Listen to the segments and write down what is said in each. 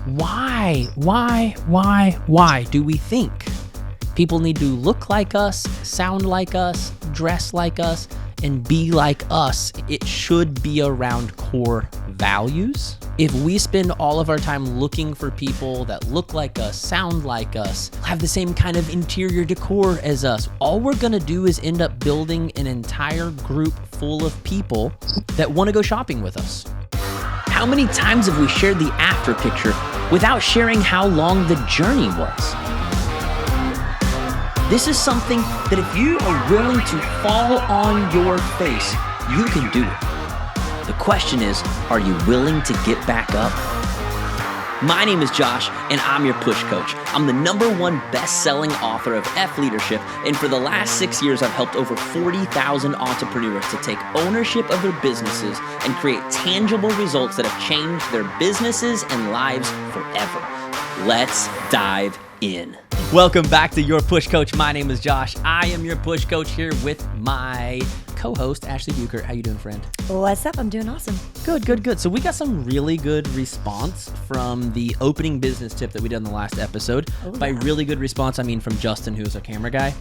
Why do we think people need to look like us, sound like us, dress like us, and be like us? It should be around core values. If we spend all of our time looking for people that look like us, sound like us, have the same kind of interior decor as us, all we're gonna do is end up building an entire group full of people that wanna go shopping with us. How many times have we shared the after picture without sharing how long the journey was? This is something that if you are willing to fall on your face, you can do it. The question is, are you willing to get back up? My name is Josh, and I'm your push coach. I'm the #1 best-selling author of F Leadership, and for the last 6 years, I've helped over 40,000 entrepreneurs to take ownership of their businesses and create tangible results that have changed their businesses and lives forever. Let's dive in. Welcome back to Your Push Coach. My name is Josh. I am your push coach here with my co-host, Ashley Bucher. How you doing, friend? What's up? I'm doing awesome. Good. So we got some really good response from the opening business tip that we did in the last episode. By really good response, I mean from Justin, who's our camera guy,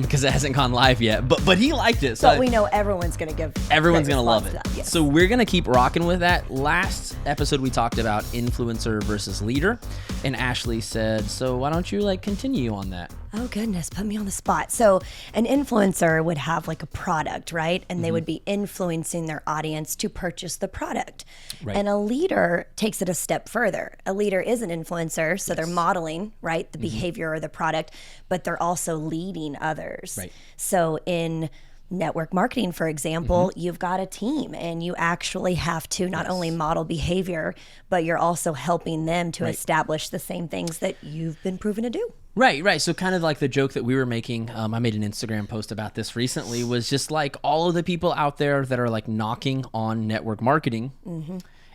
because it hasn't gone live yet. But he liked it. So we know everyone's going to give. Everyone's going to love it. Yes. So we're going to keep rocking with that. Last episode, we talked about influencer versus leader. And Ashley said, so why don't you continue on that? Oh, goodness. Put me on the spot. So an influencer would have a product, right? And they would be influencing their audience to purchase the product. Right. And a leader takes it a step further. A leader is an influencer. So they're modeling, right, the behavior or the product, but they're also leading others. Right. So in network marketing, for example, you've got a team and you actually have to not only model behavior, but you're also helping them to establish the same things that you've been proven to do. Right. So kind of like the joke that we were making, I made an Instagram post about this recently, was just all of the people out there that are knocking on network marketing,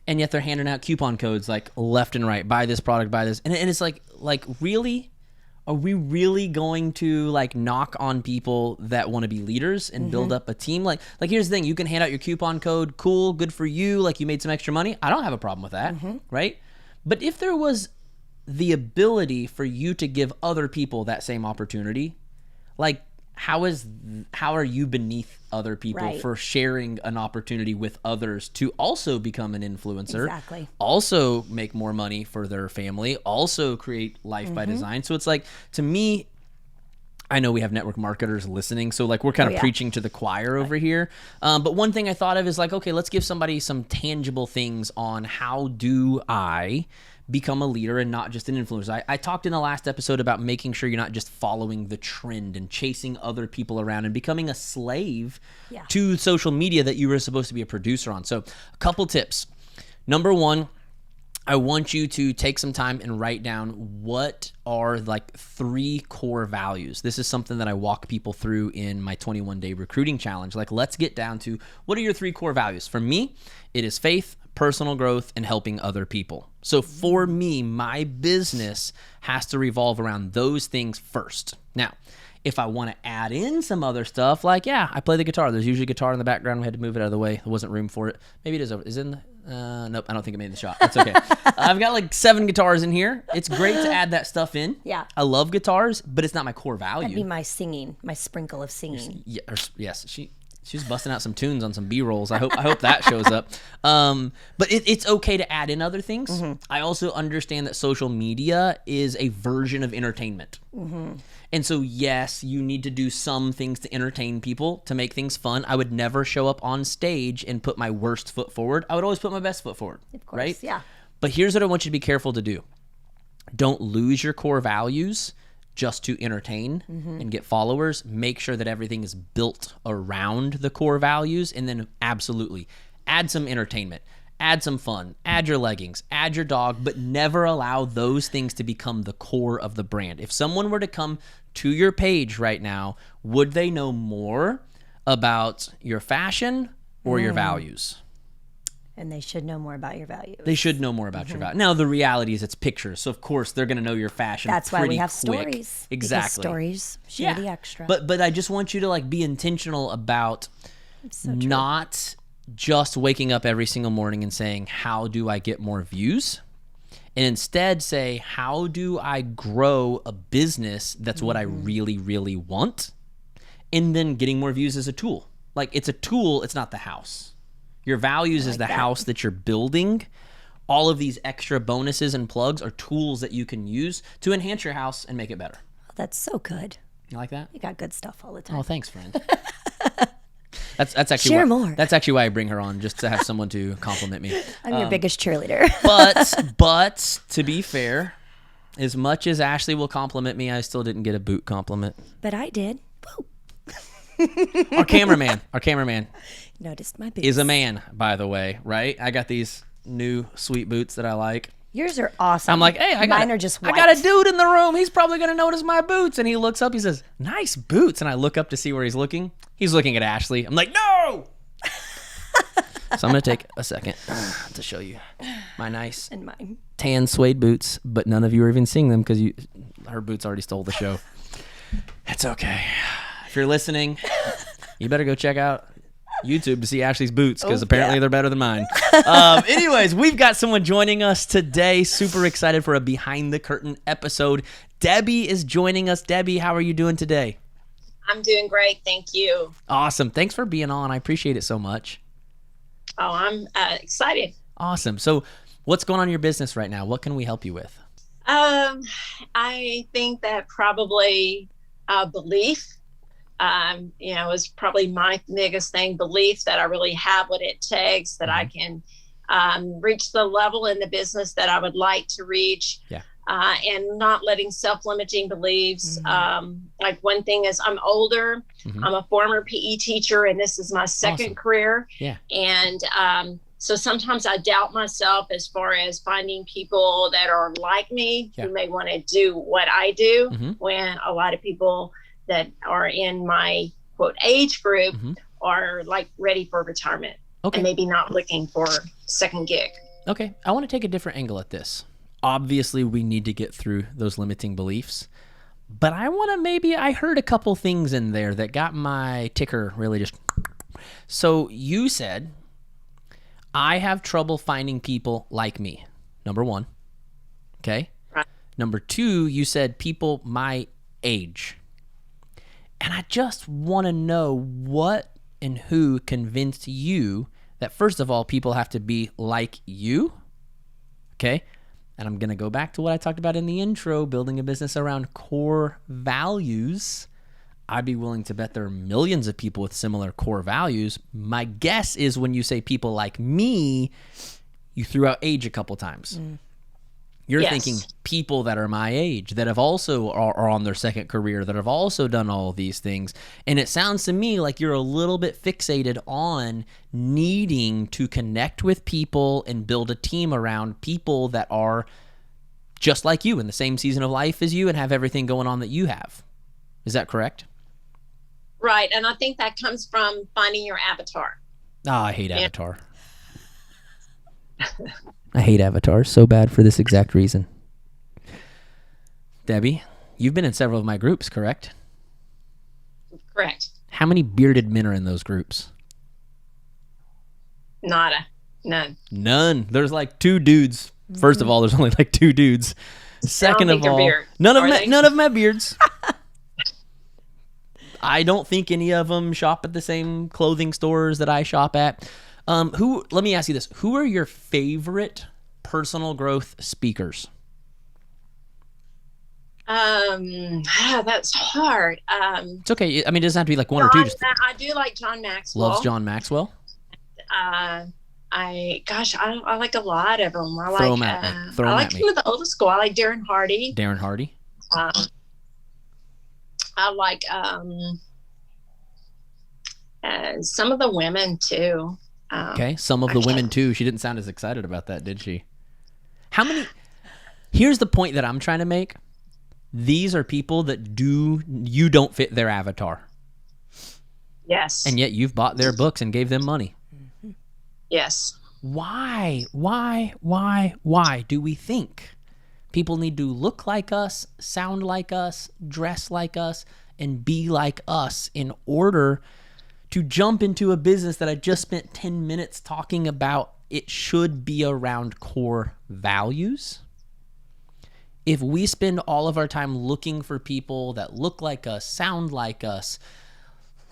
and yet they're handing out coupon codes left and right, buy this product, buy this. And it's really? Are we really going to knock on people that want to be leaders and build up a team? Like here's the thing, you can hand out your coupon code, cool, good for you, you made some extra money. I don't have a problem with that, right? But if there was the ability for you to give other people that same opportunity, how are you beneath other people for sharing an opportunity with others to also become an influencer, also make more money for their family, also create life by design? So it's to me, I know we have network marketers listening, so we're kind of preaching to the choir over here. But one thing I thought of is okay, let's give somebody some tangible things on how do I become a leader and not just an influencer. I talked in the last episode about making sure you're not just following the trend and chasing other people around and becoming a slave to social media that you were supposed to be a producer on. So a couple tips. Number one, I want you to take some time and write down what are 3 core values. This is something that I walk people through in my 21-day recruiting challenge. Let's get down to what are your 3 core values. For me, it is faith, personal growth, and helping other people. So for me, my business has to revolve around those things first. Now, if I want to add in some other stuff, I play the guitar. There's usually a guitar in the background. We had to move it out of the way. There wasn't room for it. Maybe it is over. Is it in the... Nope, I don't think I made the shot. That's okay. I've got 7 guitars in here. It's great to add that stuff in. Yeah. I love guitars, but it's not my core value. That'd be my singing, my sprinkle of singing. Yes, she's busting out some tunes on some B-rolls. I hope that shows up. But it's okay to add in other things. I also understand that social media is a version of entertainment. And so, yes, you need to do some things to entertain people, to make things fun. I would never show up on stage and put my worst foot forward. I would always put my best foot forward. Of course, right? Yeah. But here's what I want you to be careful to do. Don't lose your core values just to entertain and get followers. Make sure that everything is built around the core values, and then absolutely add some entertainment. Add some fun, add your leggings, add your dog, but never allow those things to become the core of the brand. If someone were to come to your page right now, would they know more about your fashion or your values? And they should know more about your values. They should know more about your values. Now, the reality is it's pictures, so of course they're going to know your fashion. That's why we have quick. stories. Exactly. Because stories share the extra. But I just want you to be intentional about not just waking up every single morning and saying, how do I get more views? and instead say, how do I grow a business that's what I really, really want? And then getting more views as a tool. Like, it's a tool, it's not the house. Your values is the house that you're building. All of these extra bonuses and plugs are tools that you can use to enhance your house and make it better. Oh, that's so good. You like that? You got good stuff all the time. Oh, thanks, friend. That's actually Share more. That's actually why I bring her on, just to have someone to compliment me. I'm your biggest cheerleader. But to be fair, as much as Ashley will compliment me, I still didn't get a boot compliment. But I did. Our cameraman Noticed my boots. is a man, by the way, right? I got these new sweet boots that I like. Yours are awesome. I'm like, hey, Mine are just white. I got a dude in the room. He's probably going to notice my boots. And he looks up. He says, nice boots. And I look up to see where he's looking. He's looking at Ashley. I'm like, no. So I'm going to take a second to show you my nice And mine. tan suede boots. But none of you are even seeing them because her boots already stole the show. It's okay. If you're listening, you better go check out YouTube to see Ashley's boots, because apparently they're better than mine. Anyways, we've got someone joining us today. Super excited for a behind the curtain episode. Debbie is joining us. Debbie, how are you doing today? I'm doing great. Thank you. Awesome. Thanks for being on. I appreciate it so much. Oh, I'm excited. Awesome. So what's going on in your business right now? What can we help you with? I think that probably belief, is probably my biggest thing, belief that I really have what it takes, that I can reach the level in the business that I would like to reach. Yeah. And not letting self-limiting beliefs. Like, one thing is, I'm older. I'm a former PE teacher, and this is my second career. Yeah. And so sometimes I doubt myself as far as finding people that are like me, who may want to do what I do, when a lot of people that are in my quote age group are like ready for retirement and maybe not looking for a second gig. Okay. I want to take a different angle at this. Obviously, we need to get through those limiting beliefs, but I heard a couple things in there that got my ticker really just. So you said, I have trouble finding people like me. Number one. Okay. Right. Number two, you said people my age. And I just want to know what and who convinced you that, first of all, people have to be like you. Okay. And I'm going to go back to what I talked about in the intro, building a business around core values. I'd be willing to bet there are millions of people with similar core values. My guess is when you say people like me, you threw out age a couple times. You're thinking people that are my age, that have also are on their second career, that have also done all of these things. And it sounds to me like you're a little bit fixated on needing to connect with people and build a team around people that are just like you, in the same season of life as you, and have everything going on that you have. Is that correct? Right. And I think that comes from finding your avatar. Oh, I hate Avatar. I hate Avatar so bad for this exact reason. Debbie, you've been in several of my groups, correct? Correct. How many bearded men are in those groups? None. None. There's like two dudes. First of all, there's only like two dudes. Second of all, none of them have beards. I don't think any of them shop at the same clothing stores that I shop at. Let me ask you this. Who are your favorite personal growth speakers? That's hard. It's okay. I mean, it doesn't have to be like one or two. I do like John Maxwell. Loves John Maxwell? I like a lot of them. I Throw like 'em at me. I like some of the older school. I like Darren Hardy. Darren Hardy? I like some of the women too. Okay, some of the women too. She didn't sound as excited about that, did she? Here's the point that I'm trying to make. These are people that you don't fit their avatar. Yes. And yet you've bought their books and gave them money. Yes. Why do we think people need to look like us, sound like us, dress like us, and be like us in order to jump into a business that I just spent 10 minutes talking about? It should be around core values. if we spend all of our time looking for people that look like us, sound like us,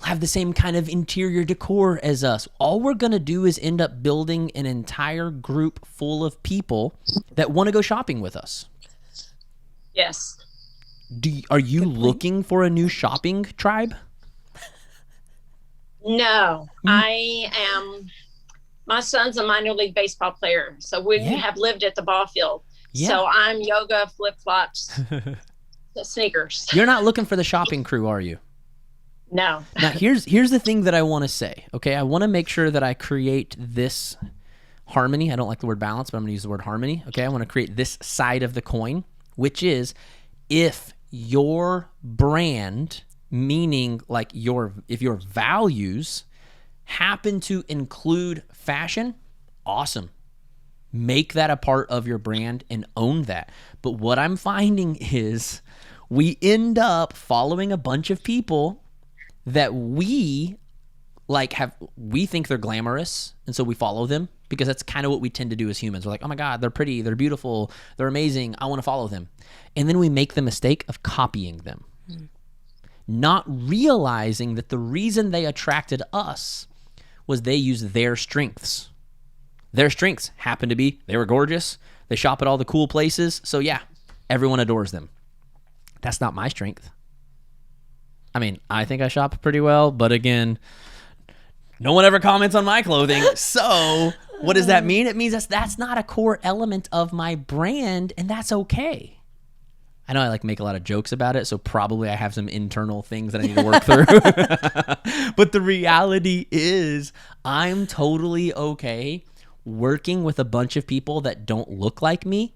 have the same kind of interior decor as us, all we're going to do is end up building an entire group full of people that want to go shopping with us. Yes. Are you looking for a new shopping tribe? No, I am. My son's a minor league baseball player, so we have lived at the ball field. Yeah. So I'm yoga, flip-flops, sneakers. You're not looking for the shopping crew, are you? No. Now, here's the thing that I want to say, okay? I want to make sure that I create this harmony. I don't like the word balance, but I'm going to use the word harmony, okay? I want to create this side of the coin, which is if your brand, meaning like if your values happen to include fashion, awesome. Make that a part of your brand and own that. But what I'm finding is we end up following a bunch of people that we think they're glamorous, and so we follow them because that's kind of what we tend to do as humans. We're like, oh my God, they're pretty, they're beautiful, they're amazing, I want to follow them. And then we make the mistake of copying them, not realizing that the reason they attracted us was they used their strengths. Their strengths happen to be they were gorgeous, they shop at all the cool places, so yeah, everyone adores them. That's not my strength. I mean, I think I shop pretty well, but again, no one ever comments on my clothing. So what does that mean? It means that's not a core element of my brand, and that's okay. I know I make a lot of jokes about it, so probably I have some internal things that I need to work through. But the reality is I'm totally okay working with a bunch of people that don't look like me,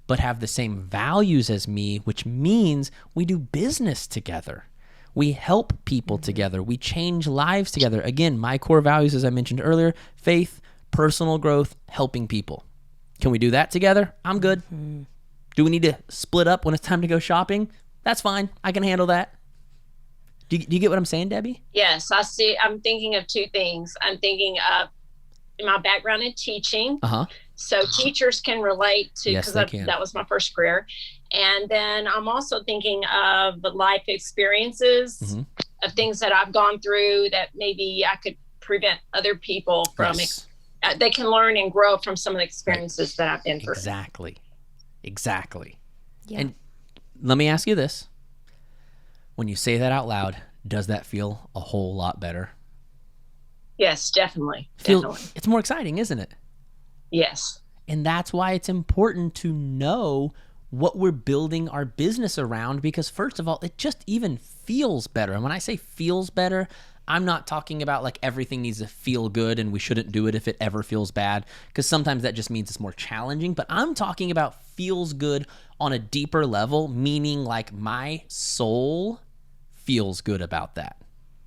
but have the same values as me, which means we do business together. We help people together. We change lives together. Again, my core values, as I mentioned earlier, faith, personal growth, helping people. Can we do that together? I'm good. Do we need to split up when it's time to go shopping? That's fine. I can handle that. Do you get what I'm saying, Debbie? Yes, I see. I'm thinking of two things. I'm thinking of my background in teaching. So teachers can relate to, because that was my first career. And then I'm also thinking of the life experiences of things that I've gone through that maybe I could prevent other people from. They can learn and grow from some of the experiences that I've been through. Exactly. Yeah. And let me ask you this. When you say that out loud, does that feel a whole lot better? Yes, definitely. It's more exciting, isn't it? Yes. And that's why it's important to know what we're building our business around, because first of all, it just even feels better. And when I say feels better, I'm not talking about everything needs to feel good and we shouldn't do it if it ever feels bad, because sometimes that just means it's more challenging. But I'm talking about feels good on a deeper level, meaning my soul feels good about that.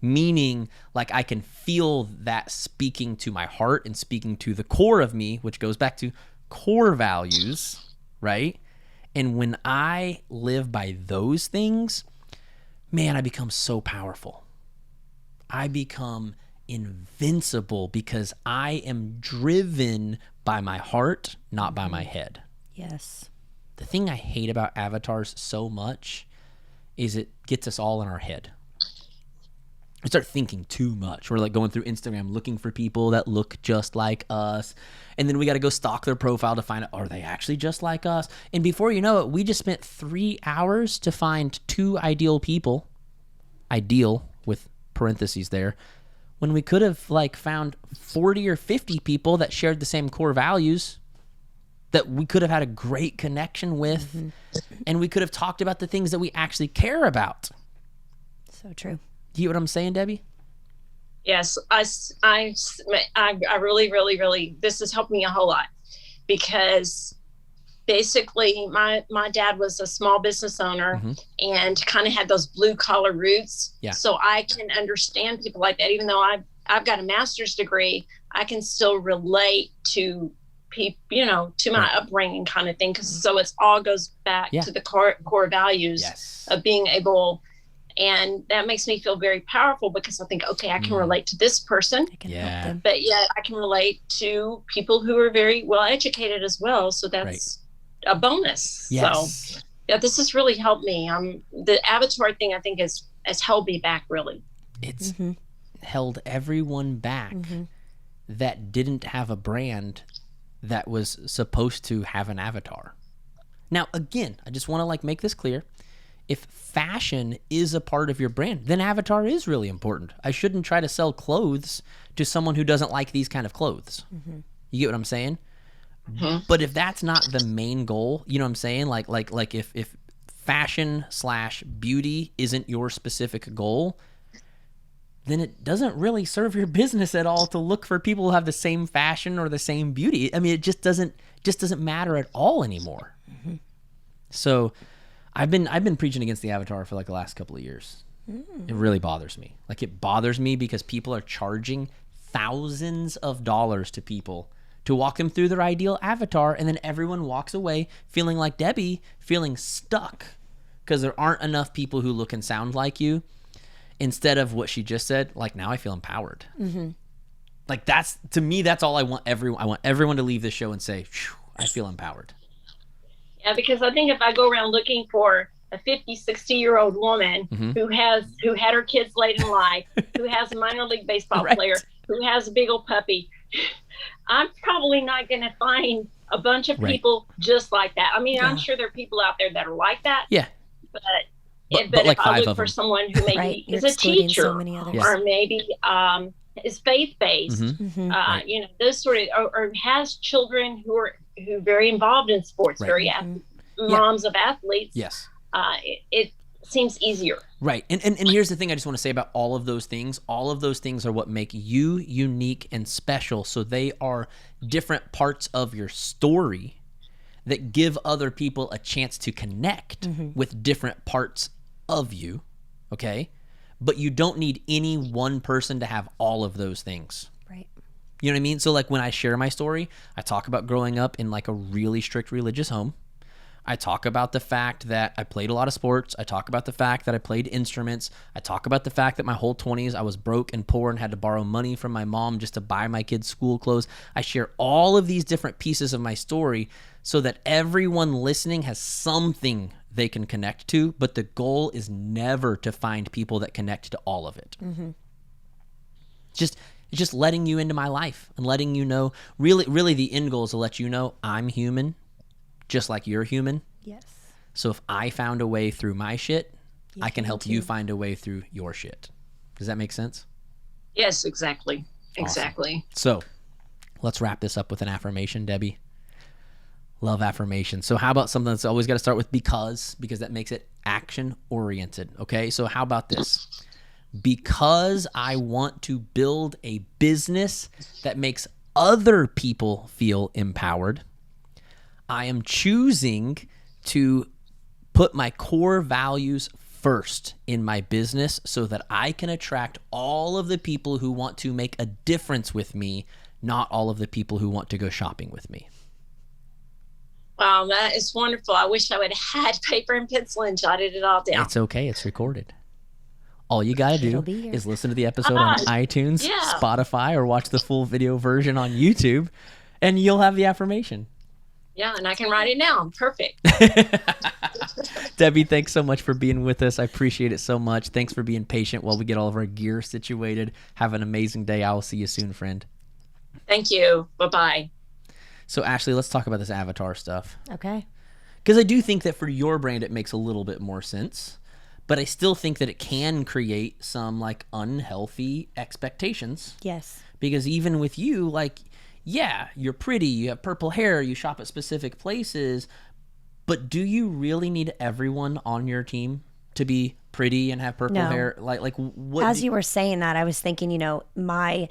Meaning I can feel that speaking to my heart and speaking to the core of me, which goes back to core values, right? And when I live by those things, man, I become so powerful. I become invincible because I am driven by my heart, not by my head. Yes. The thing I hate about avatars so much is it gets us all in our head. We start thinking too much. We're going through Instagram looking for people that look just like us. And then we got to go stalk their profile to find out, are they actually just like us? And before you know it, we just spent 3 hours to find 2 ideal people. Ideal with parentheses there. When we could have found 40 or 50 people that shared the same core values that we could have had a great connection with. And we could have talked about the things that we actually care about. So true. Do you get what I'm saying, Debbie? Yes, I really, really, really, this has helped me a whole lot, because basically my dad was a small business owner and kind of had those blue collar roots. Yeah. So I can understand people like that. Even though I've got a master's degree, I can still relate to people, to my upbringing kind of thing. So it all goes back to the core values of being able. And that makes me feel very powerful, because I think, okay, I can relate to this person, but yet I can relate to people who are very well educated as well. So that's a bonus. Yes. So Yeah, this has really helped me. The avatar thing, I think, has held me back, really. It's held everyone back that didn't have a brand that was supposed to have an avatar. Now, again, I just want to like make this clear. If fashion is a part of your brand, then avatar is really important. I shouldn't try to sell clothes to someone who doesn't like these kind of clothes. You get what I'm saying? But if that's not the main goal, you know what I'm saying? Like if fashion / beauty isn't your specific goal, then it doesn't really serve your business at all to look for people who have the same fashion or the same beauty. I mean, it just doesn't matter at all anymore. So I've been preaching against the avatar for like the last couple of years. It really bothers me. Like, it bothers me because people are charging thousands of dollars to people to walk them through their ideal avatar, and then everyone walks away feeling like Debbie, feeling stuck because there aren't enough people who look and sound like you. Instead of what she just said, like, now I feel empowered. Like, that's, to me, that's all I want. I want everyone to leave this show and say, I feel empowered. Yeah, because I think if I go around looking for a 50, 60-year-old woman who had her kids late in life, who has a minor league baseball player, who has a big old puppy, I'm probably not going to find a bunch of people just like that. I mean, I'm sure there are people out there that are like that. Yeah. But like if I look for someone who maybe is a teacher or maybe is faith-based, you know, those sort of, or has children who are very involved in sports, very moms of athletes. Yes. It seems easier. Right. And here's the thing I just want to say about all of those things. All of those things are what make you unique and special. So they are different parts of your story that give other people a chance to connect with different parts of you, okay? But you don't need any one person to have all of those things. Right. You know what I mean? So like when I share my story, I talk about growing up in like a really strict religious home. I talk about the fact that I played a lot of sports. I talk about the fact that I played instruments. I talk about the fact that my whole 20s I was broke and poor and had to borrow money from my mom just to buy my kids school clothes. I share all of these different pieces of my story so that everyone listening has something they can connect to, but the goal is never to find people that connect to all of it. It's just letting you into my life and letting you know, really the end goal is to let you know I'm human, just like you're human. Yes. So if I found a way through my shit, I can help you find a way through your shit. Does that make sense? Yes, exactly. Awesome. Exactly. So let's wrap this up with an affirmation, Debbie. Love affirmation. So how about something that's always got to start with because that makes it action oriented. Okay. So how about this? Because I want to build a business that makes other people feel empowered, I am choosing to put my core values first in my business so that I can attract all of the people who want to make a difference with me, not all of the people who want to go shopping with me. Wow, that is wonderful. I wish I would have had paper and pencil and jotted it all down. It's okay. It's recorded. All you got to do is listen to the episode on iTunes, Spotify, or watch the full video version on YouTube, and you'll have the affirmation. Yeah, and I can write it down. Perfect. Debbie, thanks so much for being with us. I appreciate it so much. Thanks for being patient while we get all of our gear situated. Have an amazing day. I will see you soon, friend. Thank you. Bye-bye. So, Ashley, let's talk about this avatar stuff. Okay. Because I do think that for your brand, it makes a little bit more sense. But I still think that it can create some, like, unhealthy expectations. Yes. Because even with you, like, yeah, you're pretty, you have purple hair, you shop at specific places, but do you really need everyone on your team to be pretty and have purple hair? Like what? As you were saying that, I was thinking, you know, my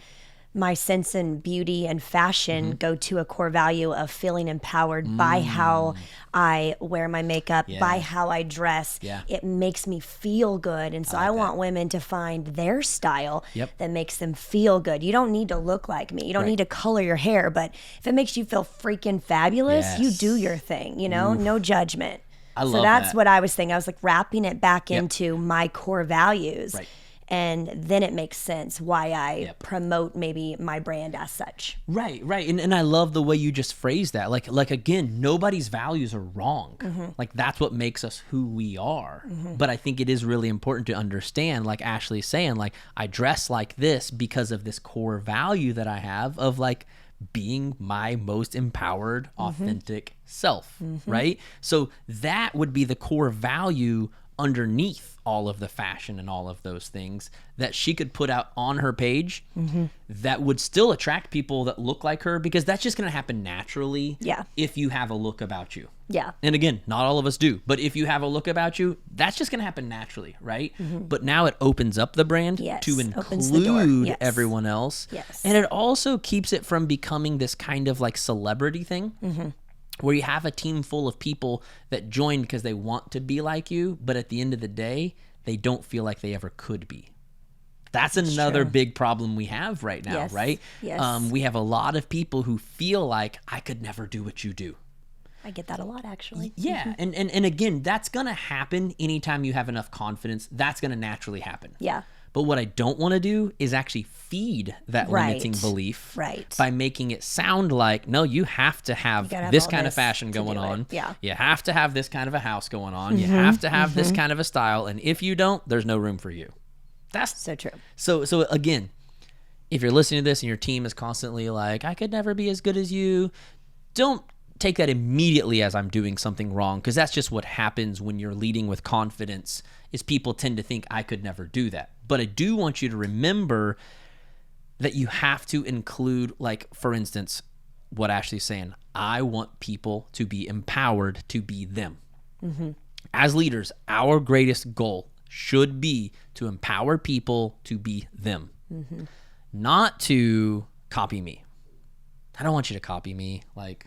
sense in beauty and fashion go to a core value of feeling empowered by how I wear my makeup, by how I dress. Yeah. It makes me feel good. And so I want women to find their style that makes them feel good. You don't need to look like me. You don't need to color your hair. But if it makes you feel freaking fabulous, you do your thing, you know, no judgment. I love so that's what I was thinking. I was like wrapping it back into my core values. Right. And then it makes sense why I promote maybe my brand as such. Right. And I love the way you just phrased that. Like again, nobody's values are wrong. Like that's what makes us who we are. But I think it is really important to understand, like Ashley's saying, like I dress like this because of this core value that I have of like being my most empowered, authentic self, right? So that would be the core value underneath all of the fashion and all of those things that she could put out on her page that would still attract people that look like her, because that's just going to happen naturally if you have a look about you. Yeah. And again, not all of us do, but if you have a look about you, that's just going to happen naturally, right? But now it opens up the brand to include everyone else. Yes. And it also keeps it from becoming this kind of like celebrity thing. Where you have a team full of people that join because they want to be like you, but at the end of the day, they don't feel like they ever could be. That's another big problem we have right now, right? Yes. We have a lot of people who feel like, I could never do what you do. I get that a lot, actually. Yeah, and again, that's going to happen anytime you have enough confidence. That's going to naturally happen. Yeah. But what I don't want to do is actually feed that limiting belief by making it sound like, no, you have to have this kind of fashion going on. Yeah. You have to have this kind of a house going on. You have to have this kind of a style. And if you don't, there's no room for you. That's so true. So again, if you're listening to this and your team is constantly like, I could never be as good as you, don't take that immediately as I'm doing something wrong, because that's just what happens when you're leading with confidence, is people tend to think I could never do that. But I do want you to remember that you have to include, like, for instance, what Ashley's saying. I want people to be empowered to be them. As leaders, our greatest goal should be to empower people to be them, not to copy me. I don't want you to copy me. Like,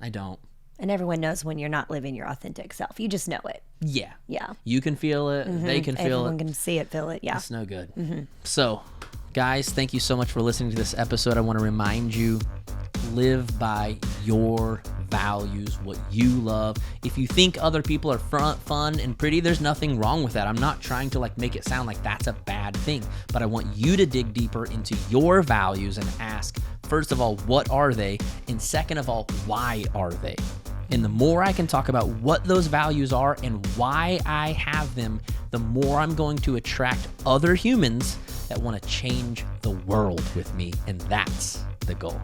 I don't. And everyone knows when you're not living your authentic self. You just know it. Yeah. Yeah. You can feel it. They can feel it. Everyone can see it, feel it. Yeah. It's no good. So, guys, thank you so much for listening to this episode. I want to remind you, live by your values, what you love. If you think other people are fun and pretty, there's nothing wrong with that. I'm not trying to like make it sound like that's a bad thing, but I want you to dig deeper into your values and ask, first of all, what are they? And second of all, why are they? And the more I can talk about what those values are and why I have them, the more I'm going to attract other humans that want to change the world with me. And that's the goal.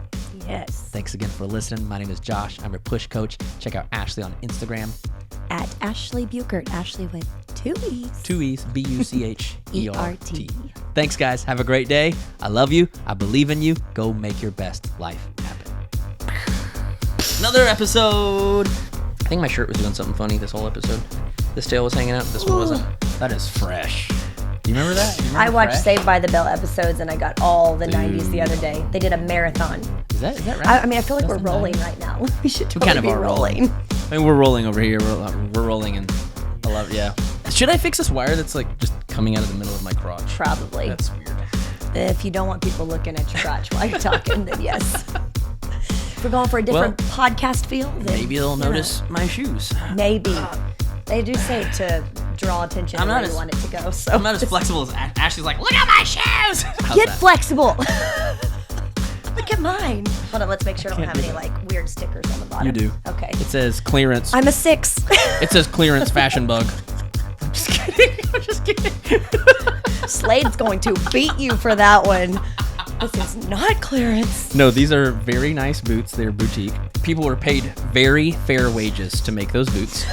Yes. Thanks again for listening. My name is Josh. I'm your push coach. Check out Ashley on Instagram. At Ashley Buchert. Ashley with 2 E's. 2 E's. Buchert. E-R-T. Thanks, guys. Have a great day. I love you. I believe in you. Go make your best life happen. Another episode. I think my shirt was doing something funny this whole episode. This tail was hanging out. This one wasn't. That is fresh. Do you remember that? I watched Saved by the Bell episodes and I got all the 90s the other day. They did a marathon. Is that right? I mean, I feel like we're rolling right now. We should totally be rolling. I mean, we're rolling over here. We're rolling, and I love. Yeah. Should I fix this wire that's like just coming out of the middle of my crotch? Probably. That's weird. If you don't want people looking at your crotch while you're talking, then yes. If we're going for a different podcast feel, then maybe they'll notice my shoes. Maybe. They do say to draw attention to where you want it to go. So I'm not as flexible as Ashley's like, look at my shoes! Get flexible! Look at mine. Hold on, let's make sure I don't have any like weird stickers on the bottom. You do. Okay. It says clearance. I'm a 6. It says clearance fashion bug. I'm just kidding. I'm just kidding. Slade's going to beat you for that one. This is not clearance. No, these are very nice boots. They're boutique. People were paid very fair wages to make those boots.